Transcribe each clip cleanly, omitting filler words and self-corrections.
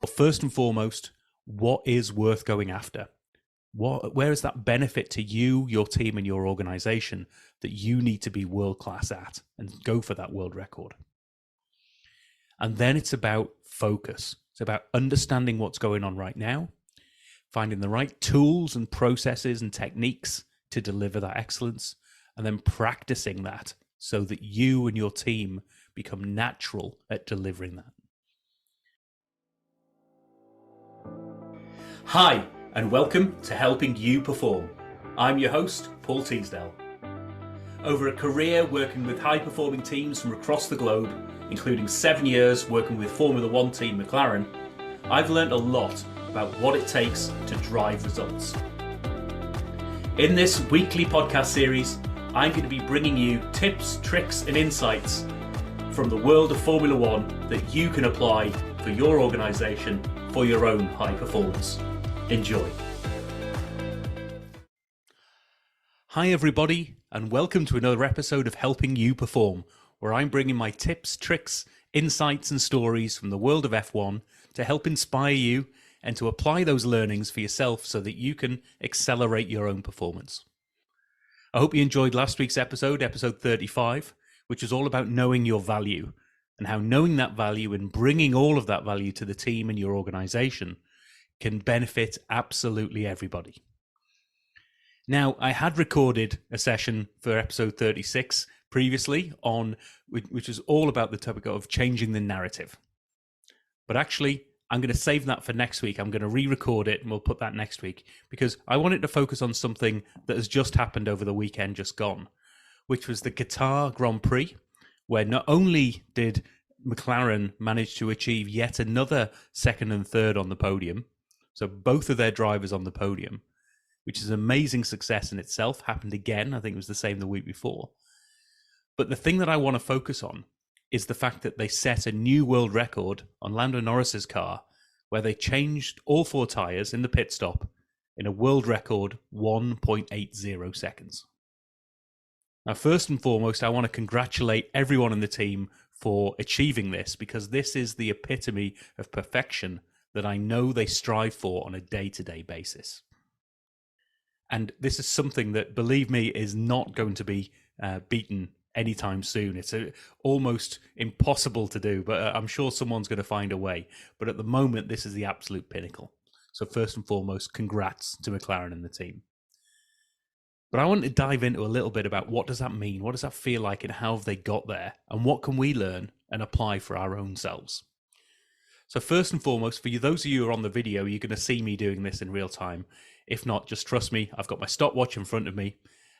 First and foremost, what is worth going after? Where is that benefit to you, your team, and your organization that you need to be world class at and go for that world record? And then it's about focus. It's about understanding what's going on right now, finding the right tools and processes and techniques to deliver that excellence, and then practicing that so that you and your team become natural at delivering that. Hi, and welcome to Helping You Perform. I'm your host, Paul Teasdale. Over a career working with high-performing teams from across the globe, including 7 years working with Formula One team McLaren, I've learned a lot about what it takes to drive results. In this weekly podcast series, I'm going to be bringing you tips, tricks, and insights from the world of Formula One that you can apply for your organisation for your own high performance. Enjoy. Hi everybody, and welcome to another episode of Helping You Perform, where I'm bringing my tips, tricks, insights and stories from the world of F1 to help inspire you and to apply those learnings for yourself so that you can accelerate your own performance. I hope you enjoyed last week's episode 35, which is all about knowing your value and how knowing that value and bringing all of that value to the team and your organization can benefit absolutely everybody. Now, I had recorded a session for episode 36 previously which was all about the topic of changing the narrative. But actually, I'm going to save that for next week. I'm going to re-record it and we'll put that next week because I wanted to focus on something that has just happened over the weekend just gone, which was the Qatar Grand Prix, where not only did McLaren manage to achieve yet another second and third on the podium, so both of their drivers on the podium, which is an amazing success in itself, happened again. I think it was the same the week before. But the thing that I want to focus on is the fact that they set a new world record on Lando Norris's car, where they changed all four tyres in the pit stop in a world record 1.80 seconds. Now, first and foremost, I want to congratulate everyone in the team for achieving this, because this is the epitome of perfection that I know they strive for on a day-to-day basis. And this is something that, believe me, is not going to be beaten anytime soon. It's almost impossible to do, but I'm sure someone's going to find a way. But at the moment, this is the absolute pinnacle. So first and foremost, congrats to McLaren and the team. But I want to dive into a little bit about what does that mean? What does that feel like and how have they got there? And what can we learn and apply for our own selves? So first and foremost, for you, those of you who are on the video, you're going to see me doing this in real time. If not, just trust me. I've got my stopwatch in front of me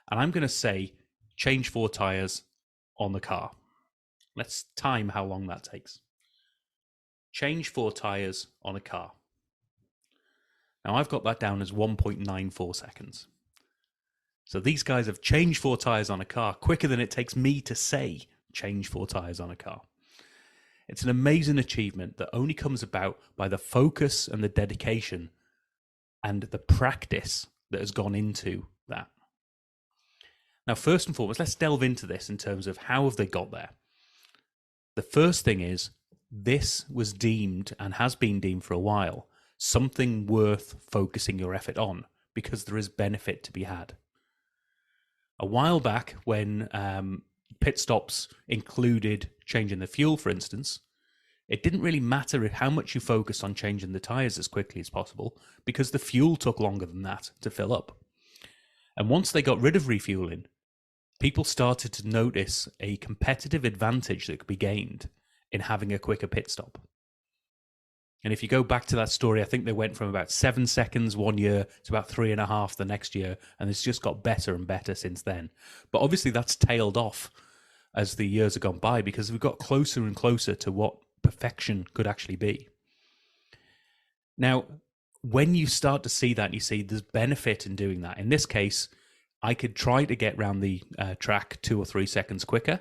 and I'm going to say, change four tyres on the car. Let's time how long that takes. Change four tyres on a car. Now I've got that down as 1.94 seconds. So these guys have changed four tyres on a car quicker than it takes me to say change four tyres on a car. It's an amazing achievement that only comes about by the focus and the dedication and the practice that has gone into that. Now, first and foremost, let's delve into this in terms of how have they got there. The first thing is, this was deemed and has been deemed for a while something worth focusing your effort on because there is benefit to be had. A while back, when pit stops included changing the fuel, for instance, it didn't really matter how much you focused on changing the tyres as quickly as possible because the fuel took longer than that to fill up. And once they got rid of refueling, people started to notice a competitive advantage that could be gained in having a quicker pit stop. And if you go back to that story, I think they went from about 7 seconds one year to about 3.5 the next year, and it's just got better and better since then. But obviously that's tailed off as the years have gone by because we've got closer and closer to what perfection could actually be. Now, when you start to see that, you see there's benefit in doing that. In this case, I could try to get around the track 2 or 3 seconds quicker,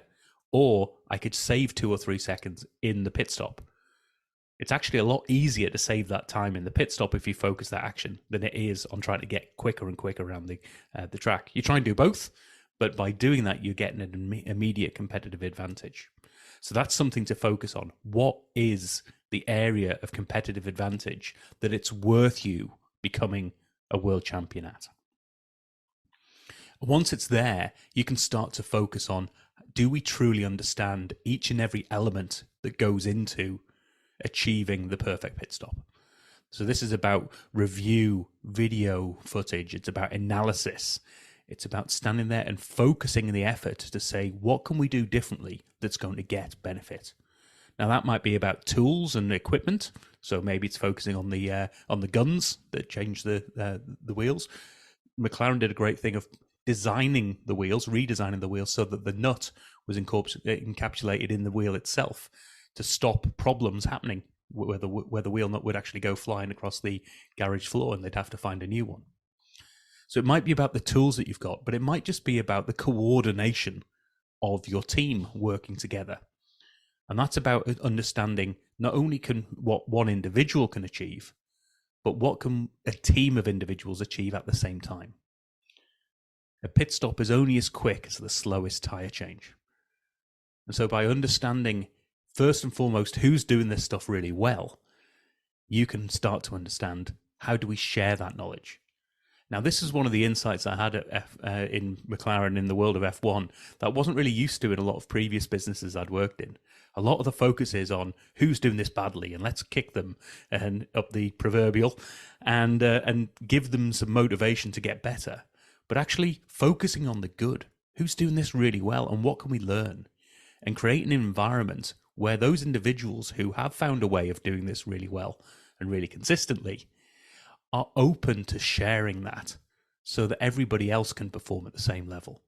or I could save 2 or 3 seconds in the pit stop. It's actually a lot easier to save that time in the pit stop if you focus that action than it is on trying to get quicker and quicker around the track. You try and do both, but by doing that, you're getting an immediate competitive advantage. So that's something to focus on. What is the area of competitive advantage that it's worth you becoming a world champion at. Once it's there, you can start to focus on, do we truly understand each and every element that goes into achieving the perfect pit stop? So this is about review, video footage. It's about analysis. It's about standing there and focusing the effort to say, what can we do differently that's going to get benefit? Now that might be about tools and equipment. So maybe it's focusing on the guns that change the wheels. McLaren did a great thing of redesigning the wheels so that the nut was encapsulated in the wheel itself to stop problems happening where the wheel nut would actually go flying across the garage floor and they'd have to find a new one. So it might be about the tools that you've got, but it might just be about the coordination of your team working together. And that's about understanding not only what one individual can achieve, but what can a team of individuals achieve at the same time. A pit stop is only as quick as the slowest tire change. And so by understanding, first and foremost, who's doing this stuff really well, you can start to understand, how do we share that knowledge? Now, this is one of the insights I had in McLaren in the world of F1 that I wasn't really used to in a lot of previous businesses I'd worked in. A lot of the focus is on who's doing this badly and let's kick them and up the proverbial and give them some motivation to get better. But actually focusing on the good. Who's doing this really well and what can we learn? And create an environment where those individuals who have found a way of doing this really well and really consistently are open to sharing that so that everybody else can perform at the same level.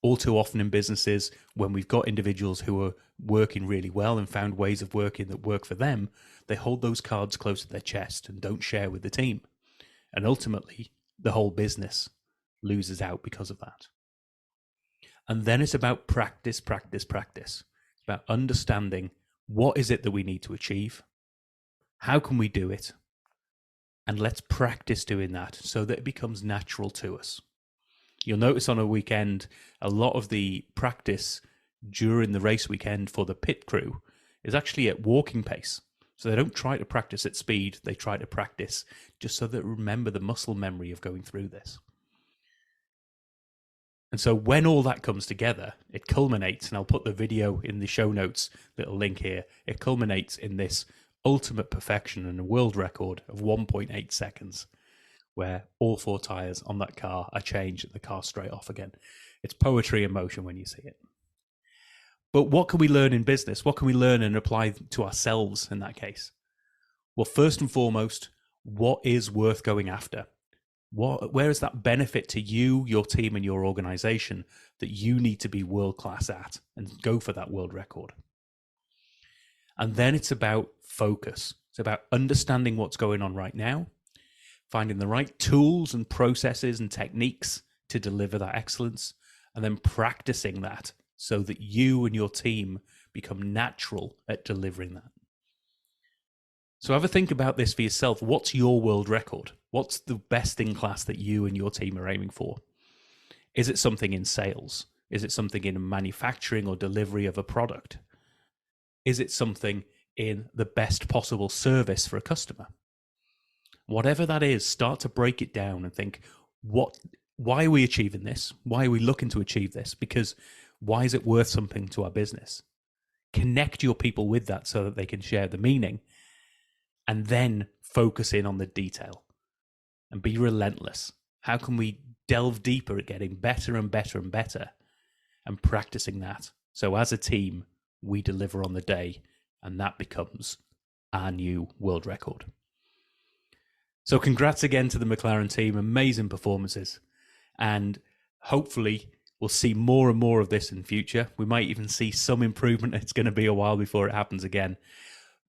All too often in businesses, when we've got individuals who are working really well and found ways of working that work for them, they hold those cards close to their chest and don't share with the team. And ultimately, the whole business loses out because of that. And then it's about practice. It's about understanding, what is it that we need to achieve? How can we do it? And let's practice doing that so that it becomes natural to us. You'll notice on a weekend, a lot of the practice during the race weekend for the pit crew is actually at walking pace. So they don't try to practice at speed, they try to practice just so that remember the muscle memory of going through this. And so when all that comes together, it culminates, and I'll put the video in the show notes, little link here, it culminates in this ultimate perfection and a world record of 1.8 seconds, where all four tyres on that car are changed and the car's straight off again. It's poetry in motion when you see it. But what can we learn in business? What can we learn and apply to ourselves in that case? Well, first and foremost, what is worth going after? Where is that benefit to you, your team, and your organization that you need to be world-class at and go for that world record? And then it's about focus. It's about understanding what's going on right now, finding the right tools and processes and techniques to deliver that excellence, and then practicing that so that you and your team become natural at delivering that. So have a think about this for yourself. What's your world record? What's the best in class that you and your team are aiming for? Is it something in sales? Is it something in manufacturing or delivery of a product? Is it something in the best possible service for a customer? Whatever that is, start to break it down and think, why are we achieving this? Why are we looking to achieve this? Because why is it worth something to our business? Connect your people with that so that they can share the meaning, and then focus in on the detail and be relentless. How can we delve deeper at getting better and better and better and practicing that? So as a team, we deliver on the day, and that becomes our new world record. So congrats again to the McLaren team. Amazing performances. And hopefully we'll see more and more of this in future. We might even see some improvement. It's going to be a while before it happens again.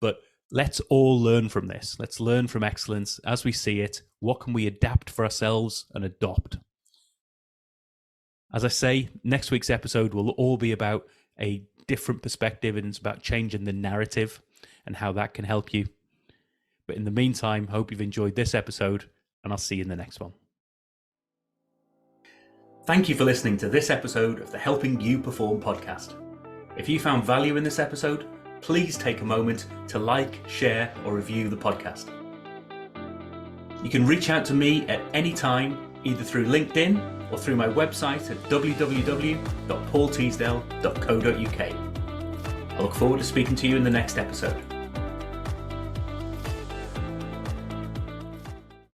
But let's all learn from this. Let's learn from excellence as we see it. What can we adapt for ourselves and adopt? As I say, next week's episode will all be about a different perspective, and it's about changing the narrative and how that can help you. But in the meantime, hope you've enjoyed this episode, and I'll see you in the next one. Thank you for listening to this episode of the Helping You Perform podcast. If you found value in this episode, please take a moment to like, share, or review the podcast. You can reach out to me at any time, either through LinkedIn or through my website at www.paulteasdale.co.uk. I look forward to speaking to you in the next episode.